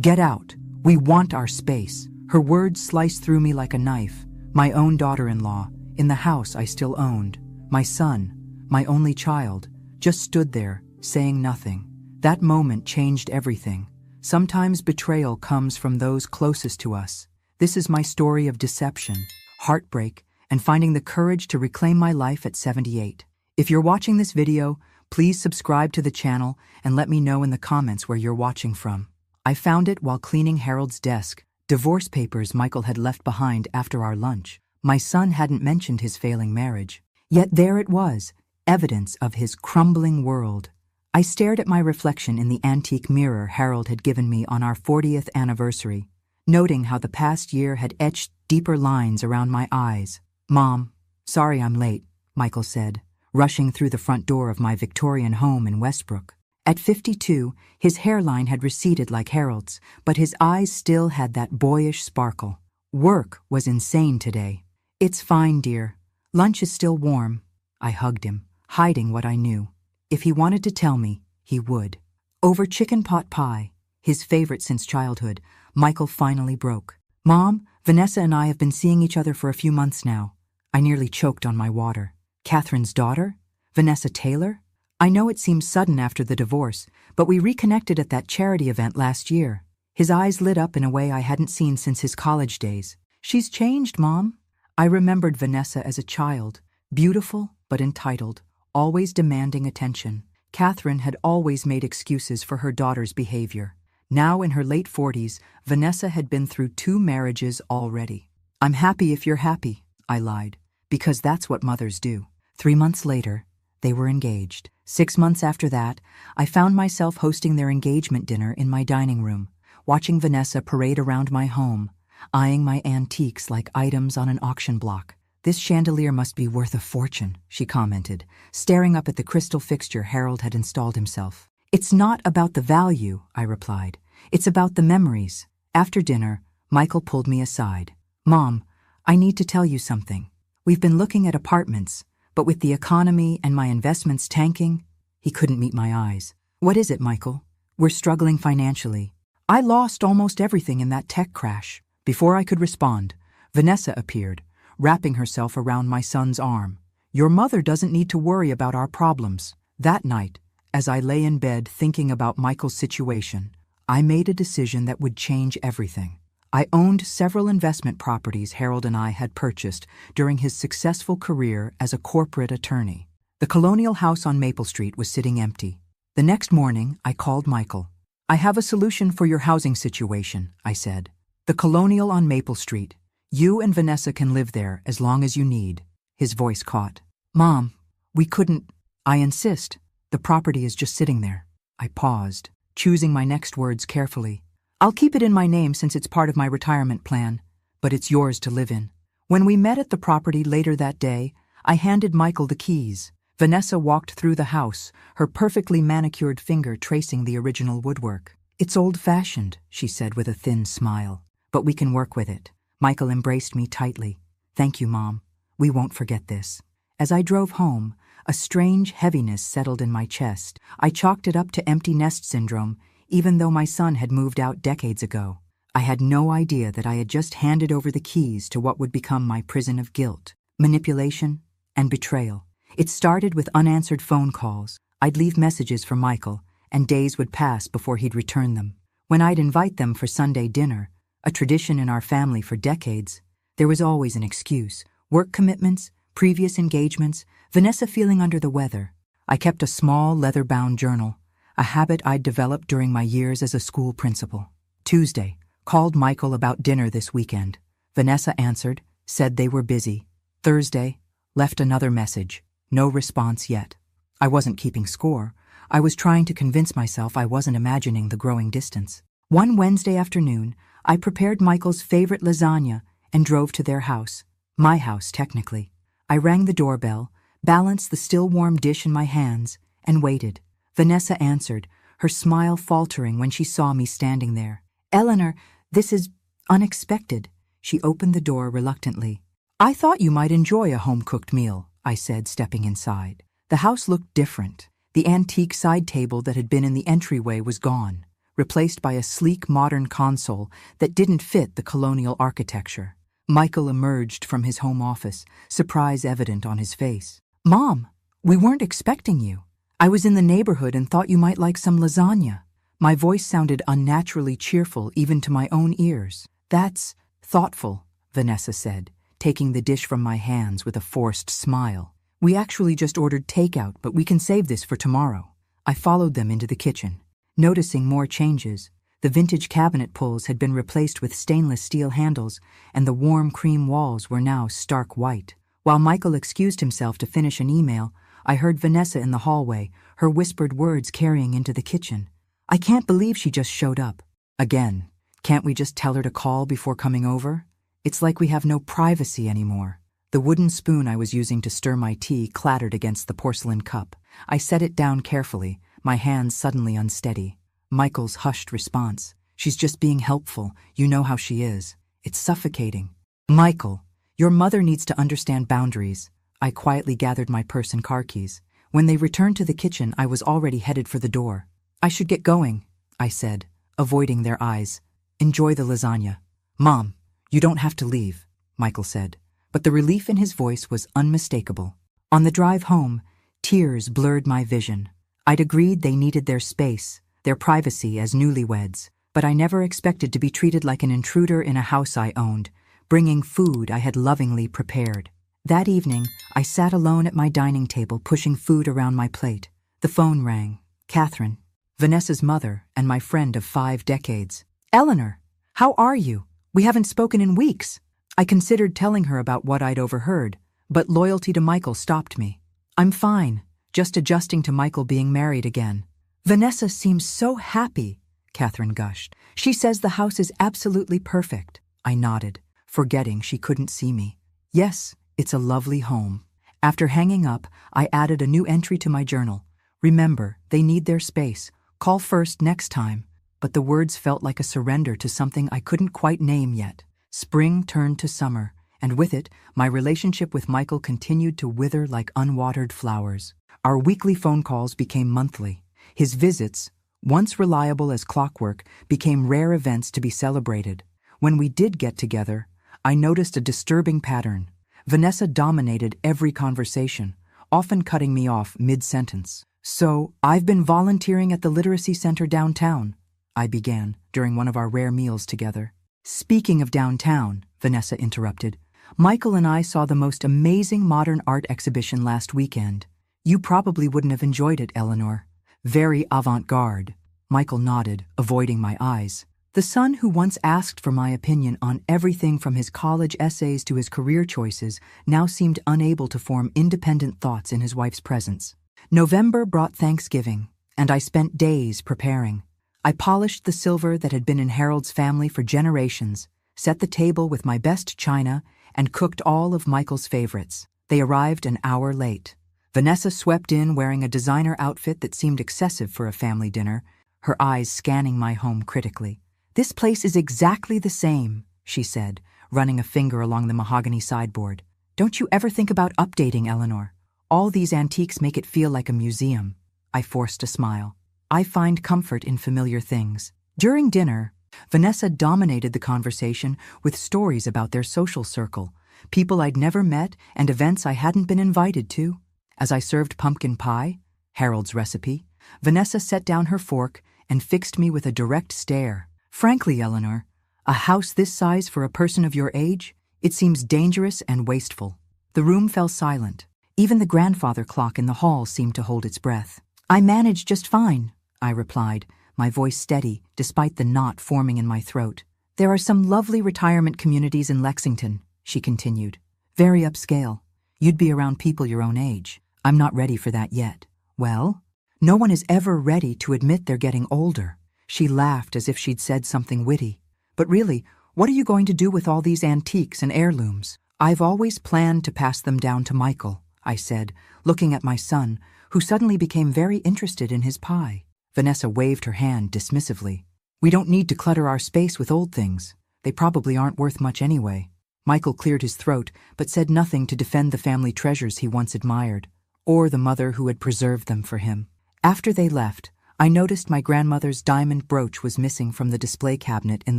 Get out. We want our space. Her words sliced through me like a knife. My own daughter-in-law, in the house I still owned. My son, my only child, just stood there, saying nothing. That moment changed everything. Sometimes betrayal comes from those closest to us. This is my story of deception, heartbreak, and finding the courage to reclaim my life at 78. If you're watching this video, please subscribe to the channel and let me know in the comments where you're watching from. I found it while cleaning Harold's desk, divorce papers Michael had left behind after our lunch. My son hadn't mentioned his failing marriage. Yet there it was, evidence of his crumbling world. I stared at my reflection in the antique mirror Harold had given me on our 40th anniversary, noting how the past year had etched deeper lines around my eyes. "Mom, sorry I'm late," Michael said, rushing through the front door of my Victorian home in Westbrook. At 52, his hairline had receded like Harold's, but his eyes still had that boyish sparkle. Work was insane today. "It's fine, dear. Lunch is still warm." I hugged him, hiding what I knew. If he wanted to tell me, he would. Over chicken pot pie, his favorite since childhood, Michael finally broke. "Mom, Vanessa and I have been seeing each other for a few months now." I nearly choked on my water. "Catherine's daughter? Vanessa Taylor? I know it seems sudden after the divorce, but we reconnected at that charity event last year." His eyes lit up in a way I hadn't seen since his college days. "She's changed, Mom." I remembered Vanessa as a child, beautiful but entitled, always demanding attention. Catherine had always made excuses for her daughter's behavior. Now in her late 40s, Vanessa had been through 2 marriages already. "I'm happy if you're happy," I lied, because that's what mothers do. 3 months later, they were engaged. 6 months after that, I found myself hosting their engagement dinner in my dining room, watching Vanessa parade around my home, eyeing my antiques like items on an auction block. "This chandelier must be worth a fortune," she commented, staring up at the crystal fixture Harold had installed himself. "It's not about the value," I replied. "It's about the memories." After dinner, Michael pulled me aside. "Mom, I need to tell you something. We've been looking at apartments, but with the economy and my investments tanking," he couldn't meet my eyes. "What is it, Michael?" "We're struggling financially. I lost almost everything in that tech crash." Before I could respond, Vanessa appeared, wrapping herself around my son's arm. "Your mother doesn't need to worry about our problems." That night, as I lay in bed thinking about Michael's situation, I made a decision that would change everything. I owned several investment properties Harold and I had purchased during his successful career as a corporate attorney. The colonial house on Maple Street was sitting empty. The next morning, I called Michael. "I have a solution for your housing situation," I said. "The colonial on Maple Street. You and Vanessa can live there as long as you need." His voice caught. "Mom, we couldn't." "I insist. The property is just sitting there." I paused, choosing my next words carefully. "I'll keep it in my name since it's part of my retirement plan, but it's yours to live in." When we met at the property later that day, I handed Michael the keys. Vanessa walked through the house, her perfectly manicured finger tracing the original woodwork. "It's old-fashioned," she said with a thin smile, "but we can work with it." Michael embraced me tightly. "Thank you, Mom. We won't forget this." As I drove home, a strange heaviness settled in my chest. I chalked it up to empty nest syndrome, even though my son had moved out decades ago. I had no idea that I had just handed over the keys to what would become my prison of guilt, manipulation, and betrayal. It started with unanswered phone calls. I'd leave messages for Michael, and days would pass before he'd return them. When I'd invite them for Sunday dinner, a tradition in our family for decades, there was always an excuse. Work commitments, previous engagements, Vanessa feeling under the weather. I kept a small leather-bound journal, a habit I'd developed during my years as a school principal. Tuesday, called Michael about dinner this weekend. Vanessa answered, said they were busy. Thursday, left another message. No response yet. I wasn't keeping score. I was trying to convince myself I wasn't imagining the growing distance. One Wednesday afternoon, I prepared Michael's favorite lasagna and drove to their house. My house, technically. I rang the doorbell, balanced the still warm dish in my hands, and waited. Vanessa answered, her smile faltering when she saw me standing there. "Eleanor, this is unexpected." She opened the door reluctantly. "I thought you might enjoy a home-cooked meal," I said, stepping inside. The house looked different. The antique side table that had been in the entryway was gone, replaced by a sleek modern console that didn't fit the colonial architecture. Michael emerged from his home office, surprise evident on his face. "Mom, we weren't expecting you. I was in the neighborhood and thought you might like some lasagna." My voice sounded unnaturally cheerful even to my own ears. "That's thoughtful," Vanessa said, taking the dish from my hands with a forced smile. "We actually just ordered takeout, but we can save this for tomorrow." I followed them into the kitchen. Noticing more changes, the vintage cabinet pulls had been replaced with stainless steel handles, and the warm cream walls were now stark white. While Michael excused himself to finish an email, I heard Vanessa in the hallway, her whispered words carrying into the kitchen. "I can't believe she just showed up." "Again, can't we just tell her to call before coming over? It's like we have no privacy anymore." The wooden spoon I was using to stir my tea clattered against the porcelain cup. I set it down carefully, my hands suddenly unsteady. Michael's hushed response. "She's just being helpful. You know how she is. It's suffocating." "Michael, your mother needs to understand boundaries." I quietly gathered my purse and car keys. When they returned to the kitchen, I was already headed for the door. "I should get going," I said, avoiding their eyes. "Enjoy the lasagna." "Mom, you don't have to leave," Michael said, but the relief in his voice was unmistakable. On the drive home, tears blurred my vision. I'd agreed they needed their space, their privacy as newlyweds, but I never expected to be treated like an intruder in a house I owned, bringing food I had lovingly prepared. That evening, I sat alone at my dining table pushing food around my plate. The phone rang. Catherine, Vanessa's mother and my friend of 5 decades. "Eleanor, how are you? We haven't spoken in weeks." I considered telling her about what I'd overheard, but loyalty to Michael stopped me. "I'm fine, just adjusting to Michael being married again." "Vanessa seems so happy," Catherine gushed. "She says the house is absolutely perfect." I nodded, forgetting she couldn't see me. "Yes, it's a lovely home." After hanging up, I added a new entry to my journal. "Remember, they need their space. Call first next time." But the words felt like a surrender to something I couldn't quite name yet. Spring turned to summer, and with it, my relationship with Michael continued to wither like unwatered flowers. Our weekly phone calls became monthly. His visits, once reliable as clockwork, became rare events to be celebrated. When we did get together, I noticed a disturbing pattern. Vanessa dominated every conversation, often cutting me off mid-sentence. "So, I've been volunteering at the literacy center downtown," I began during one of our rare meals together. "Speaking of downtown," Vanessa interrupted, "Michael and I saw the most amazing modern art exhibition last weekend. You probably wouldn't have enjoyed it, Eleanor. Very avant-garde." Michael nodded, avoiding my eyes. The son who once asked for my opinion on everything from his college essays to his career choices now seemed unable to form independent thoughts in his wife's presence. November brought Thanksgiving, and I spent days preparing. I polished the silver that had been in Harold's family for generations, set the table with my best china, and cooked all of Michael's favorites. They arrived an hour late. Vanessa swept in wearing a designer outfit that seemed excessive for a family dinner, her eyes scanning my home critically. "This place is exactly the same," she said, running a finger along the mahogany sideboard. "Don't you ever think about updating, Eleanor? All these antiques make it feel like a museum." I forced a smile. I find comfort in familiar things. During dinner, Vanessa dominated the conversation with stories about their social circle, people I'd never met and events I hadn't been invited to. As I served pumpkin pie, Harold's recipe, Vanessa set down her fork and fixed me with a direct stare. "Frankly, Eleanor, a house this size for a person of your age, it seems dangerous and wasteful." The room fell silent. Even the grandfather clock in the hall seemed to hold its breath. "I manage just fine," I replied, my voice steady despite the knot forming in my throat. "There are some lovely retirement communities in Lexington," she continued. "Very upscale. You'd be around people your own age. I'm not ready for that yet." "Well, no one is ever ready to admit they're getting older." She laughed as if she'd said something witty. "But really, what are you going to do with all these antiques and heirlooms?" "I've always planned to pass them down to Michael," I said, looking at my son, who suddenly became very interested in his pie. Vanessa waved her hand dismissively. "We don't need to clutter our space with old things. They probably aren't worth much anyway." Michael cleared his throat, but said nothing to defend the family treasures he once admired, or the mother who had preserved them for him. After they left, I noticed my grandmother's diamond brooch was missing from the display cabinet in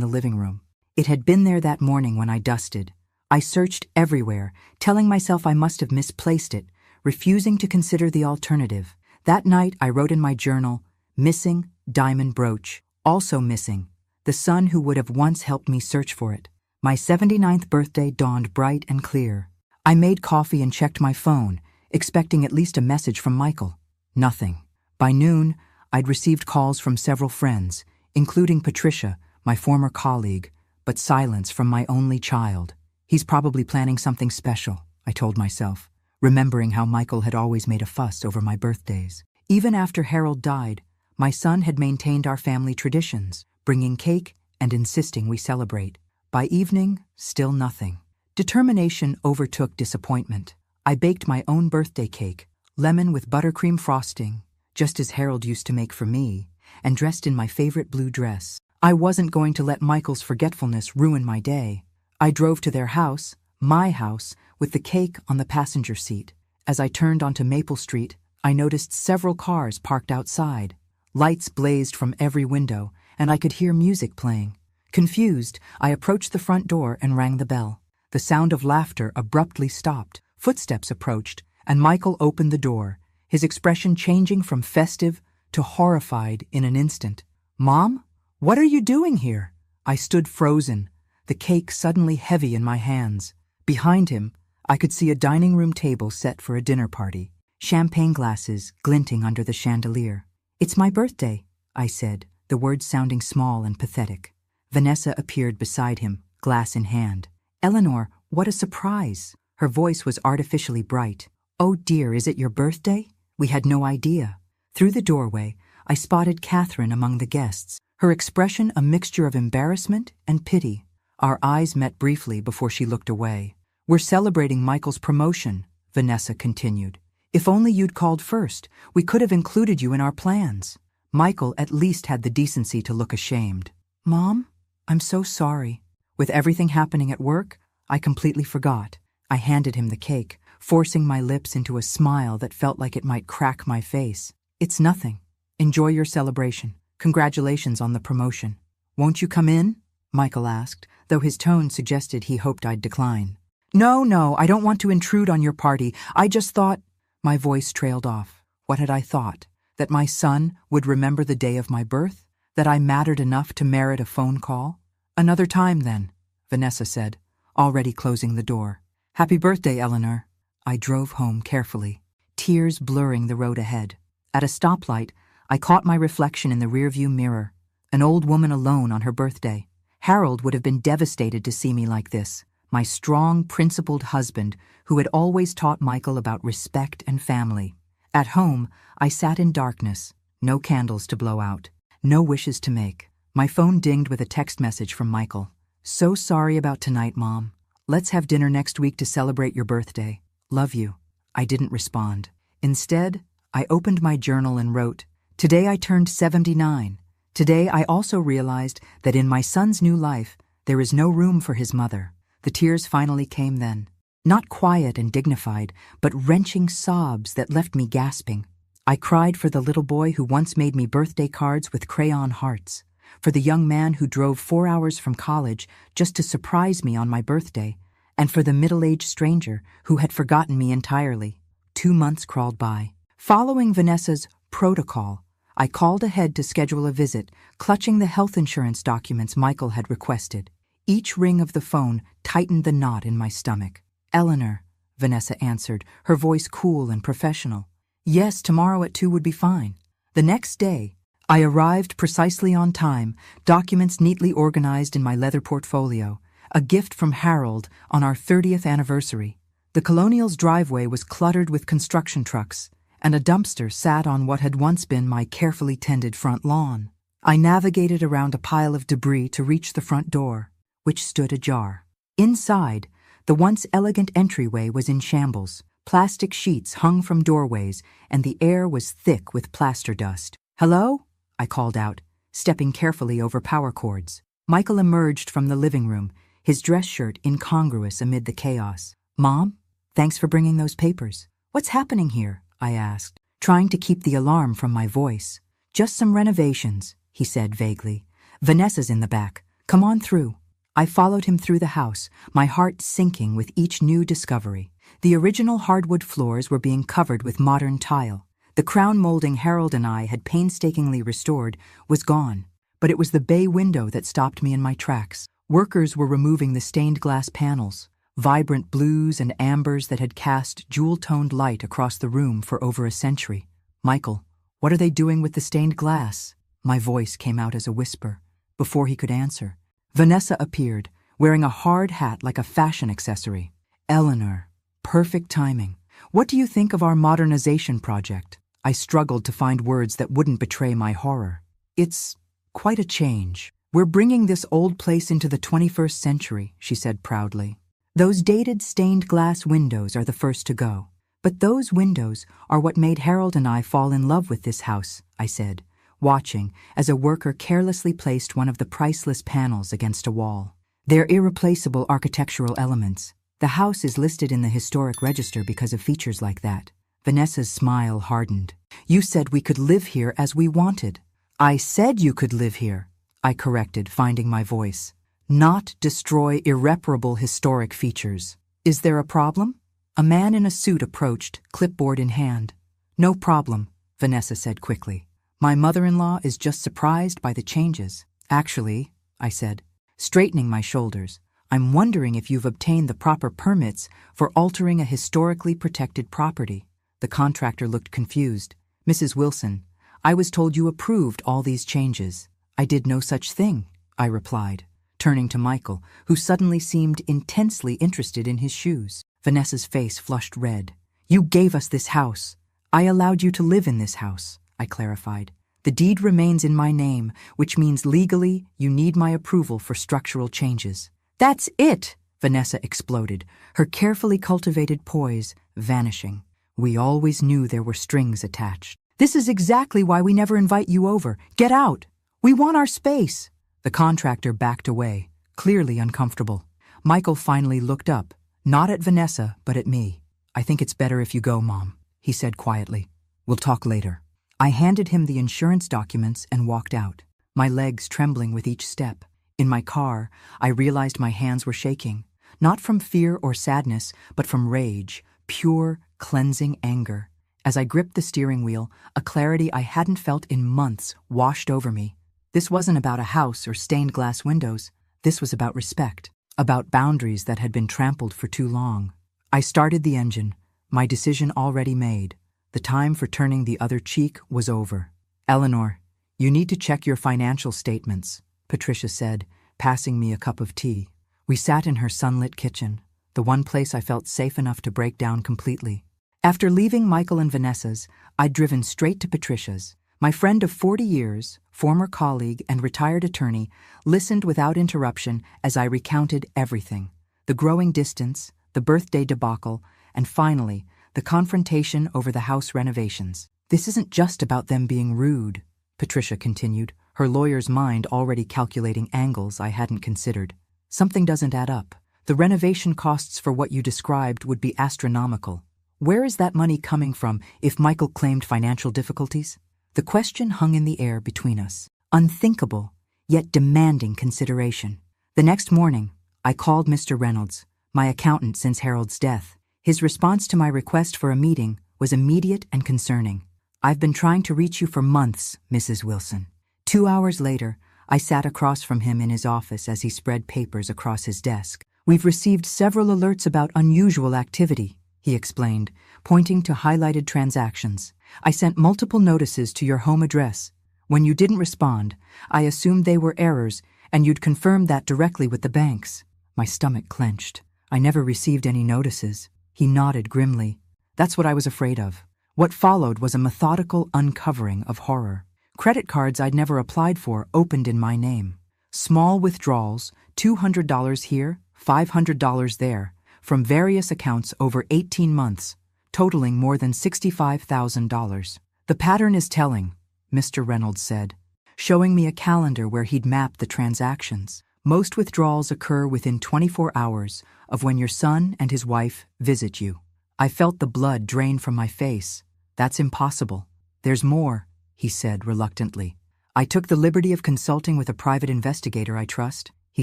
the living room. It had been there that morning when I dusted. I searched everywhere, telling myself I must have misplaced it, refusing to consider the alternative. That night I wrote in my journal, "Missing diamond brooch, also missing the son who would have once helped me search for it." My 79th birthday dawned bright and clear. I made coffee and checked my phone, expecting at least a message from Michael. Nothing. By noon, I'd received calls from several friends, including Patricia, my former colleague, but silence from my only child. He's probably planning something special, I told myself, remembering how Michael had always made a fuss over my birthdays. Even after Harold died, my son had maintained our family traditions, bringing cake and insisting we celebrate. By evening, still nothing. Determination overtook disappointment. I baked my own birthday cake, lemon with buttercream frosting, just as Harold used to make for me, and dressed in my favorite blue dress. I wasn't going to let Michael's forgetfulness ruin my day. I drove to their house, my house, with the cake on the passenger seat. As I turned onto Maple Street, I noticed several cars parked outside. Lights blazed from every window, and I could hear music playing. Confused, I approached the front door and rang the bell. The sound of laughter abruptly stopped. Footsteps approached, and Michael opened the door, his expression changing from festive to horrified in an instant. "Mom, what are you doing here?" I stood frozen, the cake suddenly heavy in my hands. Behind him, I could see a dining room table set for a dinner party, champagne glasses glinting under the chandelier. "It's my birthday," I said, the words sounding small and pathetic. Vanessa appeared beside him, glass in hand. "Eleanor, what a surprise!" Her voice was artificially bright. "Oh dear, is it your birthday? We had no idea." Through the doorway, I spotted Catherine among the guests, her expression a mixture of embarrassment and pity. Our eyes met briefly before she looked away. "We're celebrating Michael's promotion," Vanessa continued. "If only you'd called first, we could have included you in our plans." Michael at least had the decency to look ashamed. "Mom, I'm so sorry." With everything happening at work, I completely forgot. I handed him the cake, forcing my lips into a smile that felt like it might crack my face. "It's nothing. Enjoy your celebration. Congratulations on the promotion." "Won't you come in?" Michael asked, though his tone suggested he hoped I'd decline. No, I don't want to intrude on your party. I just thought—" My voice trailed off. What had I thought? That my son would remember the day of my birth? That I mattered enough to merit a phone call? "Another time, then," Vanessa said, already closing the door. "Happy birthday, Eleanor." I drove home carefully, tears blurring the road ahead. At a stoplight, I caught my reflection in the rearview mirror, an old woman alone on her birthday. Harold would have been devastated to see me like this, my strong, principled husband who had always taught Michael about respect and family. At home, I sat in darkness, no candles to blow out, no wishes to make. My phone dinged with a text message from Michael. "So sorry about tonight, Mom. Let's have dinner next week to celebrate your birthday. Love you." I didn't respond. Instead, I opened my journal and wrote, "Today I turned 79. Today I also realized that in my son's new life, there is no room for his mother." The tears finally came then. Not quiet and dignified, but wrenching sobs that left me gasping. I cried for the little boy who once made me birthday cards with crayon hearts, for the young man who drove 4 hours from college just to surprise me on my birthday, and for the middle-aged stranger who had forgotten me entirely. 2 months crawled by. Following Vanessa's protocol, I called ahead to schedule a visit, clutching the health insurance documents Michael had requested. Each ring of the phone tightened the knot in my stomach. "Eleanor," Vanessa answered, her voice cool and professional. "Yes, tomorrow at 2 would be fine." The next day, I arrived precisely on time, documents neatly organized in my leather portfolio, a gift from Harold on our 30th anniversary. The Colonial's driveway was cluttered with construction trucks, and a dumpster sat on what had once been my carefully tended front lawn. I navigated around a pile of debris to reach the front door, which stood ajar. Inside, the once elegant entryway was in shambles. Plastic sheets hung from doorways, and the air was thick with plaster dust. "Hello?" I called out, stepping carefully over power cords. Michael emerged from the living room, his dress shirt incongruous amid the chaos. "Mom, thanks for bringing those papers." "What's happening here?" I asked, trying to keep the alarm from my voice. Just some renovations, he said vaguely. Vanessa's in the back. Come on through. I followed him through the house, my heart sinking with each new discovery. The original hardwood floors were being covered with modern tile. The crown molding Harold and I had painstakingly restored was gone, but it was the bay window that stopped me in my tracks. Workers were removing the stained glass panels, vibrant blues and ambers that had cast jewel-toned light across the room for over a century. Michael, what are they doing with the stained glass? My voice came out as a whisper. Before he could answer, Vanessa appeared, wearing a hard hat like a fashion accessory. Eleanor, perfect timing. What do you think of our modernization project? I struggled to find words that wouldn't betray my horror. It's quite a change. We're bringing this old place into the 21st century, she said proudly. Those dated stained glass windows are the first to go. But those windows are what made Harold and I fall in love with this house, I said, watching as a worker carelessly placed one of the priceless panels against a wall. They're irreplaceable architectural elements. The house is listed in the historic register because of features like that. Vanessa's smile hardened. You said we could live here as we wanted. I said you could live here, I corrected, finding my voice. Not destroy irreparable historic features. Is there a problem? A man in a suit approached, clipboard in hand. No problem, Vanessa said quickly. My mother-in-law is just surprised by the changes. Actually, I said, straightening my shoulders, I'm wondering if you've obtained the proper permits for altering a historically protected property. The contractor looked confused. Mrs. Wilson, I was told you approved all these changes. I did no such thing, I replied, turning to Michael, who suddenly seemed intensely interested in his shoes. Vanessa's face flushed red. You gave us this house. I allowed you to live in this house, I clarified. The deed remains in my name, which means legally you need my approval for structural changes. That's it, Vanessa exploded, her carefully cultivated poise vanishing. We always knew there were strings attached. This is exactly why we never invite you over. Get out. We want our space. The contractor backed away, clearly uncomfortable. Michael finally looked up, not at Vanessa, but at me. I think it's better if you go, Mom, he said quietly. We'll talk later. I handed him the insurance documents and walked out, my legs trembling with each step. In my car, I realized my hands were shaking, not from fear or sadness, but from rage, pure, cleansing anger. As I gripped the steering wheel, a clarity I hadn't felt in months washed over me. This wasn't about a house or stained glass windows. This was about respect, about boundaries that had been trampled for too long. I started the engine, my decision already made. The time for turning the other cheek was over. Eleanor, you need to check your financial statements, Patricia said, passing me a cup of tea. We sat in her sunlit kitchen, the one place I felt safe enough to break down completely. After leaving Michael and Vanessa's, I'd driven straight to Patricia's. My friend of 40 years, former colleague and retired attorney, listened without interruption as I recounted everything. The growing distance, the birthday debacle, and finally, the confrontation over the house renovations. This isn't just about them being rude, Patricia continued, her lawyer's mind already calculating angles I hadn't considered. Something doesn't add up. The renovation costs for what you described would be astronomical. Where is that money coming from if Michael claimed financial difficulties? The question hung in the air between us, unthinkable, yet demanding consideration. The next morning, I called Mr. Reynolds, my accountant since Harold's death. His response to my request for a meeting was immediate and concerning. I've been trying to reach you for months, Mrs. Wilson. 2 hours later, I sat across from him in his office as he spread papers across his desk. We've received several alerts about unusual activity, he explained, pointing to highlighted transactions. I sent multiple notices to your home address. When you didn't respond, I assumed they were errors, and you'd confirmed that directly with the banks. My stomach clenched. I never received any notices. He nodded grimly. That's what I was afraid of. What followed was a methodical uncovering of horror. Credit cards I'd never applied for opened in my name. Small withdrawals, $200 here, $500 there, from various accounts over 18 months, totaling more than $65,000. The pattern is telling, Mr. Reynolds said, showing me a calendar where he'd mapped the transactions. Most withdrawals occur within 24 hours of when your son and his wife visit you. I felt the blood drain from my face. That's impossible. There's more, he said reluctantly. I took the liberty of consulting with a private investigator I trust. He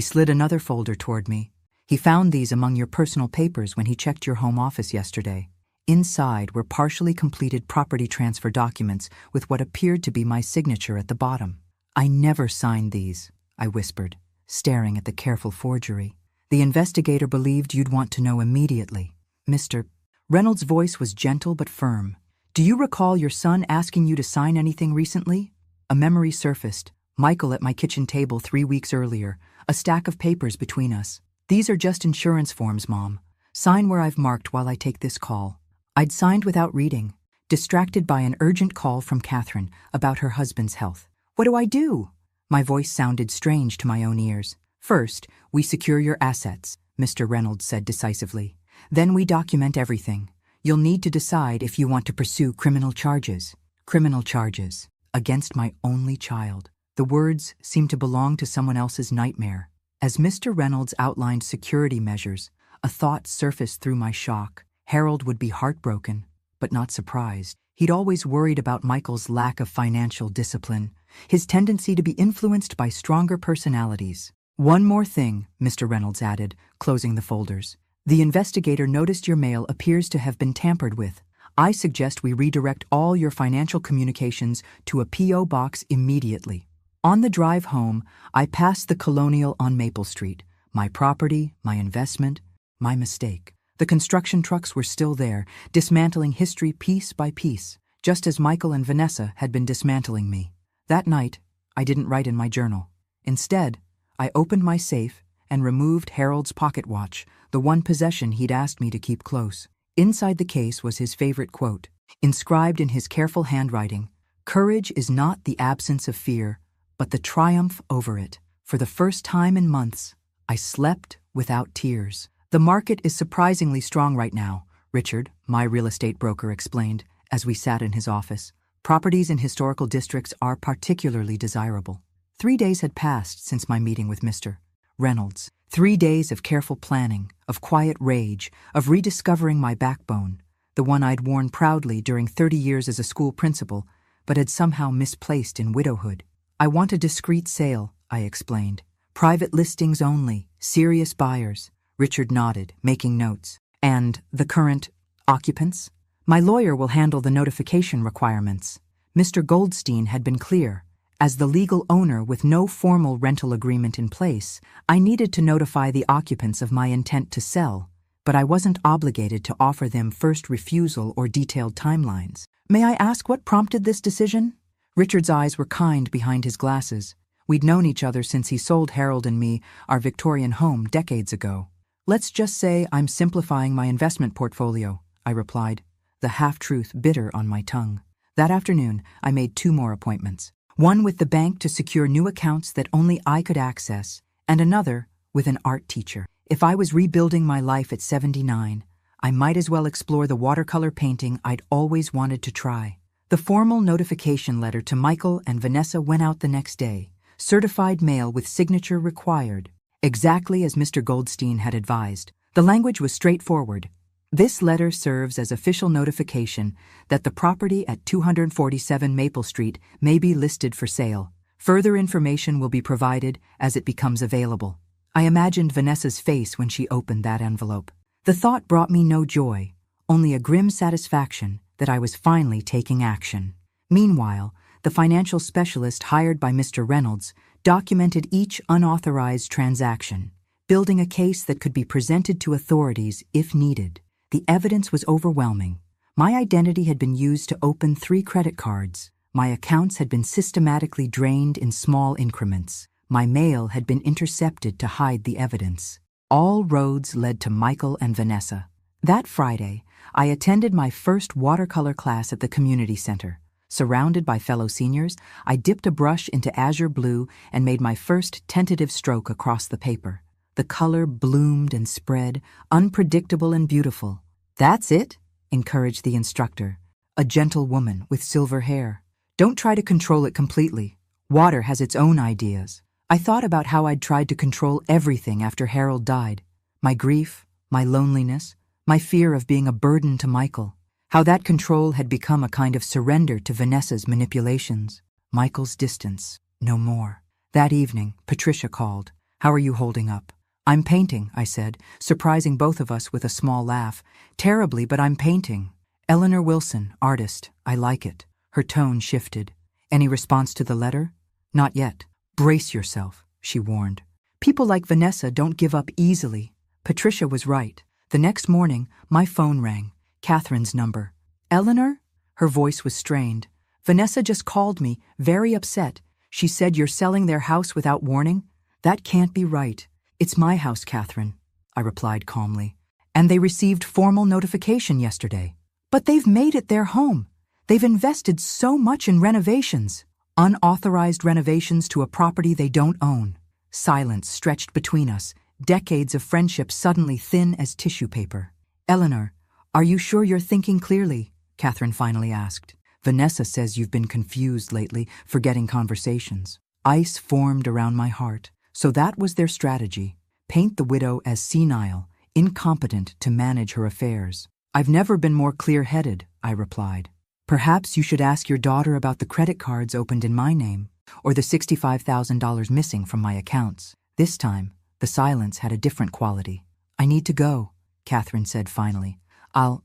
slid another folder toward me. He found these among your personal papers when he checked your home office yesterday. Inside were partially completed property transfer documents with what appeared to be my signature at the bottom. I never signed these, I whispered, staring at the careful forgery. The investigator believed you'd want to know immediately. Mr. Reynolds' voice was gentle but firm. Do you recall your son asking you to sign anything recently? A memory surfaced. Michael at my kitchen table 3 weeks earlier, a stack of papers between us. These are just insurance forms, Mom. Sign where I've marked while I take this call. I'd signed without reading, distracted by an urgent call from Catherine about her husband's health. What do I do? My voice sounded strange to my own ears. First, we secure your assets, Mr. Reynolds said decisively. Then we document everything. You'll need to decide if you want to pursue criminal charges. Criminal charges. Against my only child. The words seemed to belong to someone else's nightmare. As Mr. Reynolds outlined security measures, a thought surfaced through my shock. Harold would be heartbroken, but not surprised. He'd always worried about Michael's lack of financial discipline, his tendency to be influenced by stronger personalities. One more thing, Mr. Reynolds added, closing the folders. The investigator noticed your mail appears to have been tampered with. I suggest we redirect all your financial communications to a P.O. box immediately. On the drive home, I passed the Colonial on Maple Street. My property, my investment, my mistake. The construction trucks were still there, dismantling history piece by piece, just as Michael and Vanessa had been dismantling me. That night, I didn't write in my journal. Instead, I opened my safe and removed Harold's pocket watch, the one possession he'd asked me to keep close. Inside the case was his favorite quote, inscribed in his careful handwriting, "Courage is not the absence of fear, but the triumph over it." For the first time in months, I slept without tears. The market is surprisingly strong right now, Richard, my real estate broker, explained as we sat in his office. Properties in historical districts are particularly desirable. 3 days had passed since my meeting with Mr. Reynolds. 3 days of careful planning, of quiet rage, of rediscovering my backbone, the one I'd worn proudly during 30 years as a school principal, but had somehow misplaced in widowhood. I want a discreet sale, I explained. Private listings only, serious buyers. Richard nodded, making notes. And the current occupants? My lawyer will handle the notification requirements. Mr. Goldstein had been clear. As the legal owner with no formal rental agreement in place, I needed to notify the occupants of my intent to sell, but I wasn't obligated to offer them first refusal or detailed timelines. May I ask what prompted this decision? Richard's eyes were kind behind his glasses. We'd known each other since he sold Harold and me our Victorian home decades ago. Let's just say I'm simplifying my investment portfolio, I replied, the half-truth bitter on my tongue. That afternoon, I made 2 more appointments. One with the bank to secure new accounts that only I could access, and another with an art teacher. If I was rebuilding my life at 79, I might as well explore the watercolor painting I'd always wanted to try. The formal notification letter to Michael and Vanessa went out the next day, certified mail with signature required, exactly as Mr. Goldstein had advised. The language was straightforward. This letter serves as official notification that the property at 247 Maple Street may be listed for sale. Further information will be provided as it becomes available. I imagined Vanessa's face when she opened that envelope. The thought brought me no joy, only a grim satisfaction that I was finally taking action. Meanwhile, the financial specialist hired by Mr. Reynolds documented each unauthorized transaction, building a case that could be presented to authorities if needed. The evidence was overwhelming. My identity had been used to open 3 credit cards. My accounts had been systematically drained in small increments. My mail had been intercepted to hide the evidence. All roads led to Michael and Vanessa. That Friday, I attended my first watercolor class at the community center. Surrounded by fellow seniors, I dipped a brush into azure blue and made my first tentative stroke across the paper. The color bloomed and spread, unpredictable and beautiful. "That's it," encouraged the instructor, a gentle woman with silver hair. "Don't try to control it completely. Water has its own ideas." I thought about how I'd tried to control everything after Harold died. My grief, my loneliness, my fear of being a burden to Michael. How that control had become a kind of surrender to Vanessa's manipulations. Michael's distance, no more. That evening, Patricia called. "How are you holding up?" "I'm painting," I said, surprising both of us with a small laugh. "Terribly, but I'm painting." "Eleanor Wilson, artist. I like it." Her tone shifted. "Any response to the letter?" "Not yet." "Brace yourself," she warned. "People like Vanessa don't give up easily." Patricia was right. The next morning, my phone rang. Catherine's number. "Eleanor?" Her voice was strained. "Vanessa just called me, very upset. She said you're selling their house without warning." "That can't be right." "It's my house, Catherine," I replied calmly. "And they received formal notification yesterday." "But they've made it their home. They've invested so much in renovations." "Unauthorized renovations to a property they don't own." Silence stretched between us, decades of friendship suddenly thin as tissue paper. "Eleanor, are you sure you're thinking clearly?" Catherine finally asked. "Vanessa says you've been confused lately, forgetting conversations." Ice formed around my heart. So that was their strategy. Paint the widow as senile, incompetent to manage her affairs. "I've never been more clear-headed," I replied. "Perhaps you should ask your daughter about the credit cards opened in my name, or the $65,000 missing from my accounts." This time, the silence had a different quality. "I need to go," Catherine said finally. I'll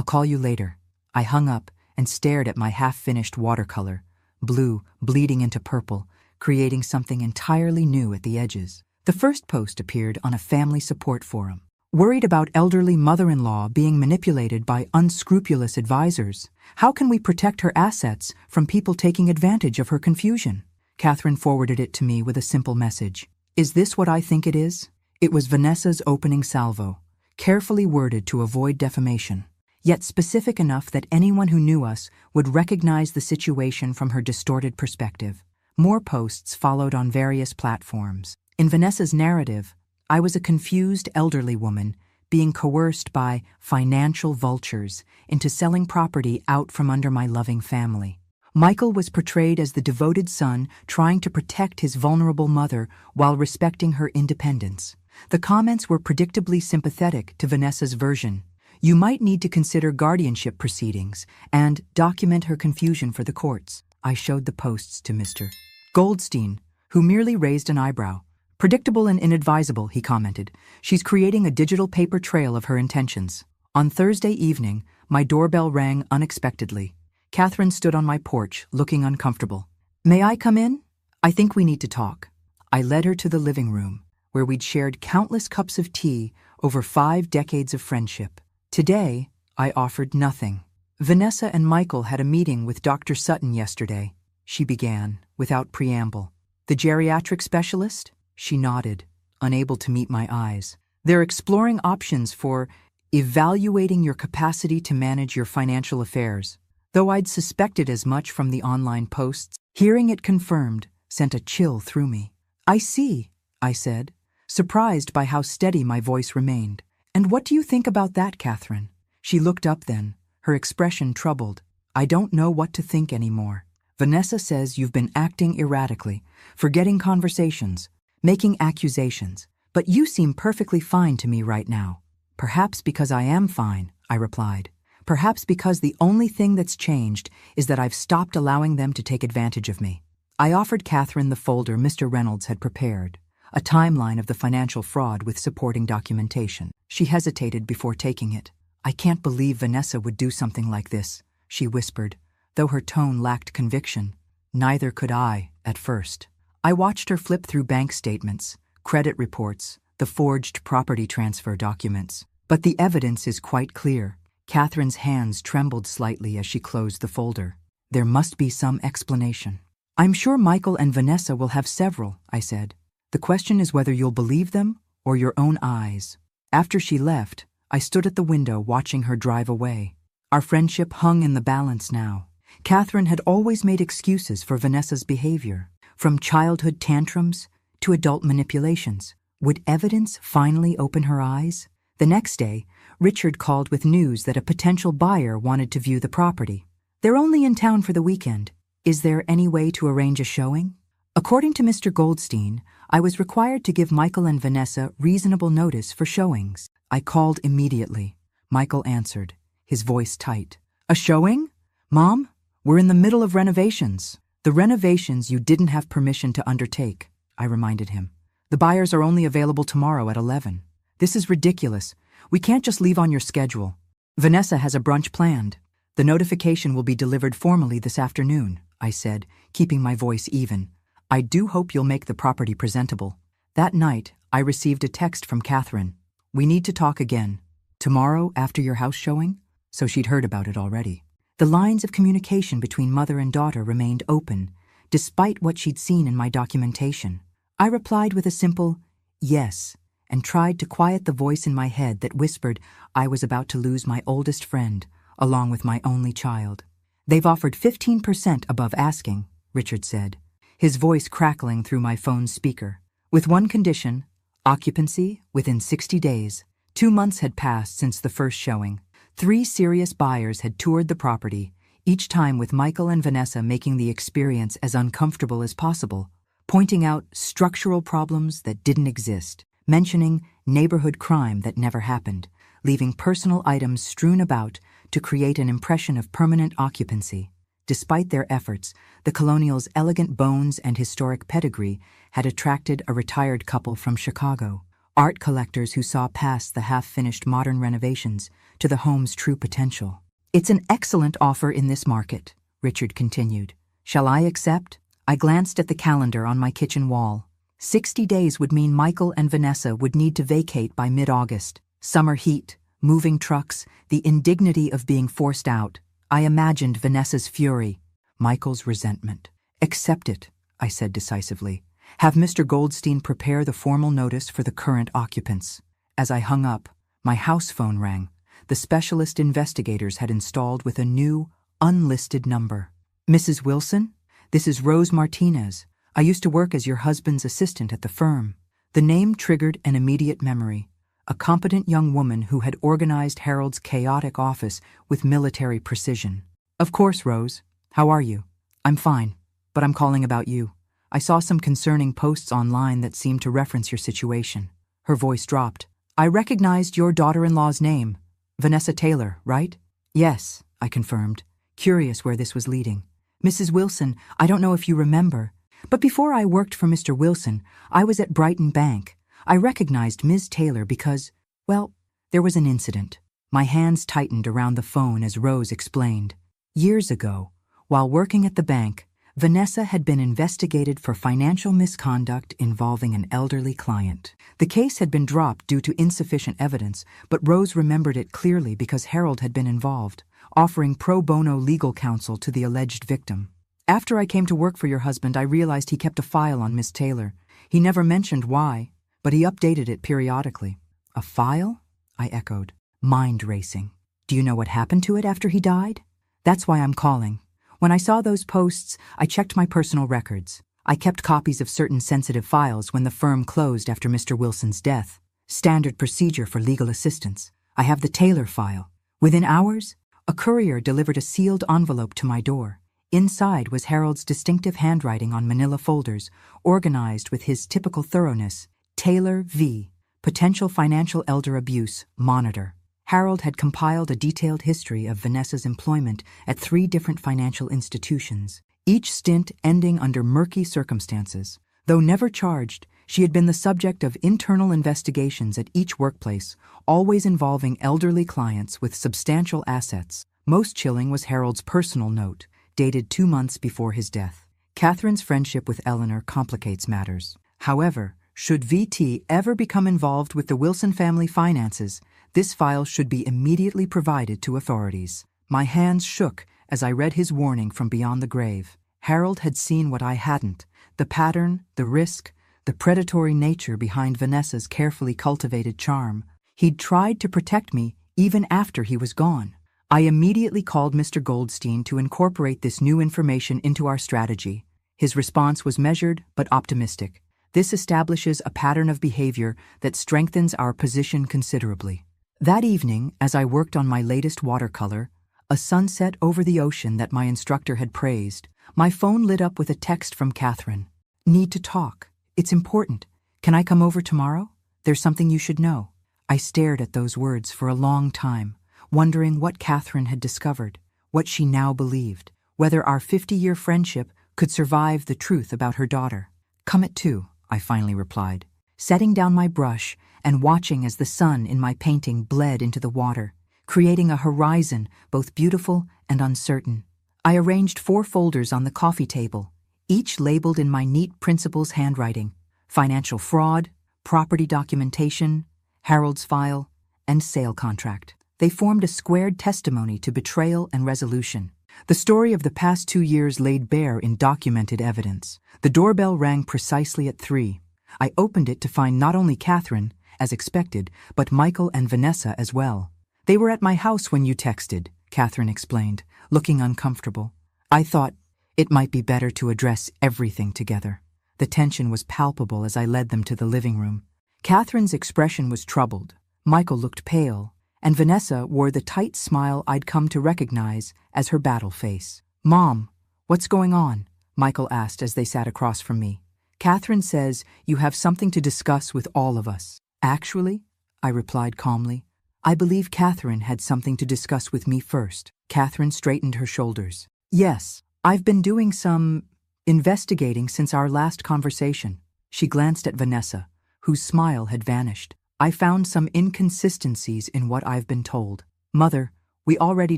call you later." I hung up and stared at my half-finished watercolor, blue bleeding into purple, creating something entirely new at the edges. The first post appeared on a family support forum. "Worried about elderly mother-in-law being manipulated by unscrupulous advisors. How can we protect her assets from people taking advantage of her confusion?" Catherine forwarded it to me with a simple message. "Is this what I think it is?" It was Vanessa's opening salvo, carefully worded to avoid defamation, yet specific enough that anyone who knew us would recognize the situation from her distorted perspective. More posts followed on various platforms. In Vanessa's narrative, I was a confused elderly woman being coerced by financial vultures into selling property out from under my loving family. Michael was portrayed as the devoted son trying to protect his vulnerable mother while respecting her independence. The comments were predictably sympathetic to Vanessa's version. "You might need to consider guardianship proceedings and document her confusion for the courts." I showed the posts to Mr. Goldstein, who merely raised an eyebrow. "Predictable and inadvisable," he commented. "She's creating a digital paper trail of her intentions." On Thursday evening, my doorbell rang unexpectedly. Catherine stood on my porch, looking uncomfortable. "May I come in? I think we need to talk." I led her to the living room, where we'd shared countless cups of tea over 5 decades of friendship. Today, I offered nothing. "Vanessa and Michael had a meeting with Dr. Sutton yesterday," she began, without preamble. "The geriatric specialist?" She nodded, unable to meet my eyes. "They're exploring options for evaluating your capacity to manage your financial affairs." Though I'd suspected as much from the online posts, hearing it confirmed sent a chill through me. "I see," I said, surprised by how steady my voice remained. "And what do you think about that, Catherine?" She looked up then, her expression troubled. "I don't know what to think anymore. Vanessa says you've been acting erratically, forgetting conversations, making accusations, but you seem perfectly fine to me right now." "Perhaps because I am fine," I replied. "Perhaps because the only thing that's changed is that I've stopped allowing them to take advantage of me." I offered Catherine the folder Mr. Reynolds had prepared, a timeline of the financial fraud with supporting documentation. She hesitated before taking it. "I can't believe Vanessa would do something like this," she whispered, though her tone lacked conviction. Neither could I, at first. I watched her flip through bank statements, credit reports, the forged property transfer documents. But the evidence is quite clear. Catherine's hands trembled slightly as she closed the folder. "There must be some explanation." "I'm sure Michael and Vanessa will have several," I said. "The question is whether you'll believe them or your own eyes." After she left, I stood at the window watching her drive away. Our friendship hung in the balance now. Catherine had always made excuses for Vanessa's behavior, from childhood tantrums to adult manipulations. Would evidence finally open her eyes? The next day, Richard called with news that a potential buyer wanted to view the property. "They're only in town for the weekend. Is there any way to arrange a showing?" According to Mr. Goldstein, I was required to give Michael and Vanessa reasonable notice for showings. I called immediately. Michael answered, his voice tight. A showing? Mom, we're in the middle of renovations. The renovations you didn't have permission to undertake, I reminded him. The buyers are only available tomorrow at 11. This is ridiculous. We can't just leave on your schedule. Vanessa has a brunch planned. The notification will be delivered formally this afternoon, I said, keeping my voice even. I do hope you'll make the property presentable. That night, I received a text from Catherine. We need to talk again. Tomorrow after your house showing? So she'd heard about it already. The lines of communication between mother and daughter remained open, despite what she'd seen in my documentation. I replied with a simple yes, and tried to quiet the voice in my head that whispered I was about to lose my oldest friend, along with my only child. They've offered 15% above asking, Richard said, his voice crackling through my phone's speaker. With one condition, occupancy within 60 days. 2 months had passed since the first showing. 3 serious buyers had toured the property, each time with Michael and Vanessa making the experience as uncomfortable as possible, pointing out structural problems that didn't exist, mentioning neighborhood crime that never happened, leaving personal items strewn about to create an impression of permanent occupancy. Despite their efforts, the Colonial's elegant bones and historic pedigree had attracted a retired couple from Chicago, art collectors who saw past the half-finished modern renovations to the home's true potential. It's an excellent offer in this market, Richard continued. Shall I accept? I glanced at the calendar on my kitchen wall. 60 days would mean Michael and Vanessa would need to vacate by mid-August. Summer heat, moving trucks, the indignity of being forced out. I imagined Vanessa's fury, Michael's resentment. Accept it, I said decisively. Have Mr. Goldstein prepare the formal notice for the current occupants. As I hung up, my house phone rang. The specialist investigators had installed with a new, unlisted number. Mrs. Wilson? This is Rose Martinez. I used to work as your husband's assistant at the firm. The name triggered an immediate memory. A competent young woman who had organized Harold's chaotic office with military precision. Of course, Rose. How are you? I'm fine, but I'm calling about you. I saw some concerning posts online that seemed to reference your situation. Her voice dropped. I recognized your daughter-in-law's name. Vanessa Taylor, right? Yes, I confirmed, curious where this was leading. Mrs. Wilson, I don't know if you remember, but before I worked for Mr. Wilson, I was at Brighton Bank. I recognized Ms. Taylor because, well, there was an incident. My hands tightened around the phone as Rose explained. Years ago, while working at the bank, Vanessa had been investigated for financial misconduct involving an elderly client. The case had been dropped due to insufficient evidence, but Rose remembered it clearly because Harold had been involved, offering pro bono legal counsel to the alleged victim. After I came to work for your husband, I realized he kept a file on Miss Taylor. He never mentioned why, but he updated it periodically. A file? I echoed, mind racing. Do you know what happened to it after he died? That's why I'm calling. When I saw those posts, I checked my personal records. I kept copies of certain sensitive files when the firm closed after Mr. Wilson's death. Standard procedure for legal assistance. I have the Taylor file. Within hours, a courier delivered a sealed envelope to my door. Inside was Harold's distinctive handwriting on manila folders, organized with his typical thoroughness. Taylor V. Potential financial elder abuse, monitor. Harold had compiled a detailed history of Vanessa's employment at 3 different financial institutions, each stint ending under murky circumstances. Though never charged, she had been the subject of internal investigations at each workplace, always involving elderly clients with substantial assets. Most chilling was Harold's personal note, dated 2 months before his death. Catherine's friendship with Eleanor complicates matters. However, should VT ever become involved with the Wilson family finances, this file should be immediately provided to authorities. My hands shook as I read his warning from beyond the grave. Harold had seen what I hadn't, the pattern, the risk, the predatory nature behind Vanessa's carefully cultivated charm. He'd tried to protect me even after he was gone. I immediately called Mr. Goldstein to incorporate this new information into our strategy. His response was measured but optimistic. This establishes a pattern of behavior that strengthens our position considerably. That evening, as I worked on my latest watercolor, a sunset over the ocean that my instructor had praised, my phone lit up with a text from Catherine. Need to talk. It's important. Can I come over tomorrow? There's something you should know. I stared at those words for a long time, wondering what Catherine had discovered, what she now believed, whether our 50-year friendship could survive the truth about her daughter. "Come at 2, I finally replied, setting down my brush and watching as the sun in my painting bled into the water, creating a horizon both beautiful and uncertain. I arranged 4 folders on the coffee table, each labeled in my neat principal's handwriting: financial fraud, property documentation, Harold's file, and sale contract. They formed a squared testimony to betrayal and resolution. The story of the past 2 years laid bare in documented evidence. The doorbell rang precisely at 3. I opened it to find not only Catherine, as expected, but Michael and Vanessa as well. "They were at my house when you texted," Catherine explained, looking uncomfortable. I thought it might be better to address everything together. The tension was palpable as I led them to the living room. Catherine's expression was troubled. Michael looked pale, and Vanessa wore the tight smile I'd come to recognize as her battle face. "Mom, what's going on?" Michael asked as they sat across from me. "Catherine says you have something to discuss with all of us." "Actually," I replied calmly, "I believe Catherine had something to discuss with me first." Catherine straightened her shoulders. "Yes, I've been doing some investigating since our last conversation." She glanced at Vanessa, whose smile had vanished. "I found some inconsistencies in what I've been told." "Mother, we already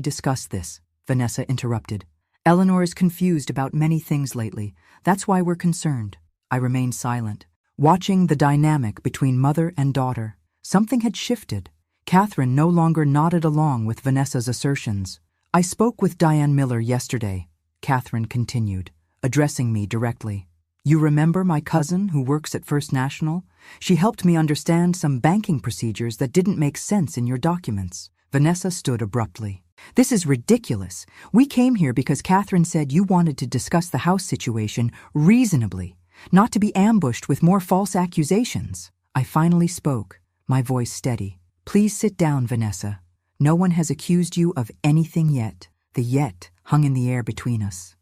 discussed this," Vanessa interrupted. "Eleanor is confused about many things lately. That's why we're concerned." I remained silent, watching the dynamic between mother and daughter. Something had shifted. Catherine no longer nodded along with Vanessa's assertions. "I spoke with Diane Miller yesterday," Catherine continued, addressing me directly. "You remember my cousin who works at First National? She helped me understand some banking procedures that didn't make sense in your documents." Vanessa stood abruptly. "This is ridiculous. We came here because Catherine said you wanted to discuss the house situation reasonably, not to be ambushed with more false accusations." I finally spoke, my voice steady. "Please sit down, Vanessa. No one has accused you of anything yet." The "yet" hung in the air between us.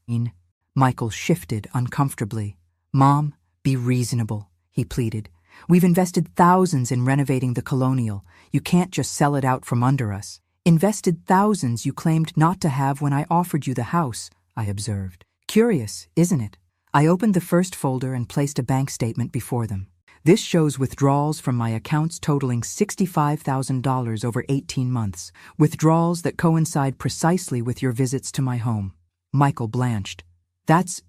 Michael shifted uncomfortably. "Mom, be reasonable," he pleaded. "We've invested thousands in renovating the Colonial. You can't just sell it out from under us." "Invested thousands you claimed not to have when I offered you the house," I observed. "Curious, isn't it?" I opened the first folder and placed a bank statement before them. "This shows withdrawals from my accounts totaling $65,000 over 18 months, withdrawals that coincide precisely with your visits to my home." Michael blanched. That's